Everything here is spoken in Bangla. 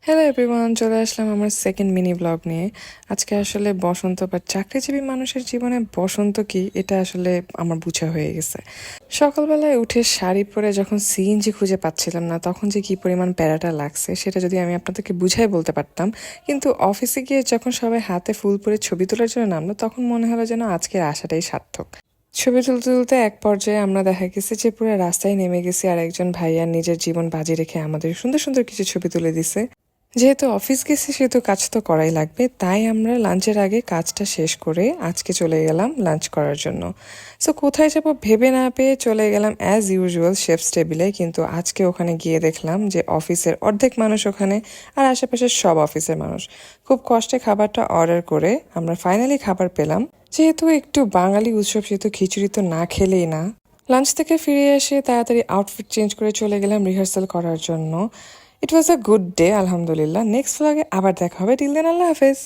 হ্যালো এভরিওয়ান, চলে আসলাম আমার সেকেন্ড মিনি ব্লগ নিয়ে। আজকে আসলে বসন্ত বা চাকরিজীবী মানুষের জীবনে বসন্ত কি এটা আসলে আমার বোঝা হয়ে গেছে। সকালবেলায় উঠে শাড়ি পরে যখন সিএনজি খুঁজে পাচ্ছিলাম না, তখন যে কি পরিমাণ প্যারাটা লাগছে সেটা যদি আমি আপনাদেরকে বুঝাই বলতে পারতাম। কিন্তু অফিসে গিয়ে যখন সবাই হাতে ফুল পরে ছবি তোলার জন্য নামলো, তখন মনে হলো যেন আজকের আশাটাই সার্থক। ছবি তুলতে তুলতে এক পর্যায়ে আমরা দেখা গেছে যে পুরো রাস্তায় নেমে গেছি, আর একজন ভাইয়া নিজের জীবন বাজি রেখে আমাদের সুন্দর সুন্দর কিছু ছবি তুলে দিছে। যেহেতু অফিস গেছি সেহেতু কাজ তো করাই লাগবে, তাই আমরা লাঞ্চের আগে কাজটা শেষ করে আজকে চলে গেলাম লাঞ্চ করার জন্য। সো কোথায় যাব ভেবে না পেয়ে চলে গেলাম অ্যাজ ইউজুয়াল শেফস টেবিলে। কিন্তু আজকে ওখানে গিয়ে দেখলাম যে অফিসের অর্ধেক মানুষ ওখানে, আর আশেপাশের সব অফিসের মানুষ। খুব কষ্টে খাবারটা অর্ডার করে আমরা ফাইনালি খাবার পেলাম। যেহেতু একটু বাঙালি উৎসব, সেহেতু খিচুড়ি তো না খেলেই না। লাঞ্চ থেকে ফিরে এসে তাড়াতাড়ি আউটফিট চেঞ্জ করে চলে গেলাম রিহার্সাল করার জন্য। ইট ওয়াজ আ গুড ডে, আলহামদুলিল্লাহ। নেক্সট ভ্লগে আবার দেখা হবে। টিল দেন, আল্লাহ হাফেজ।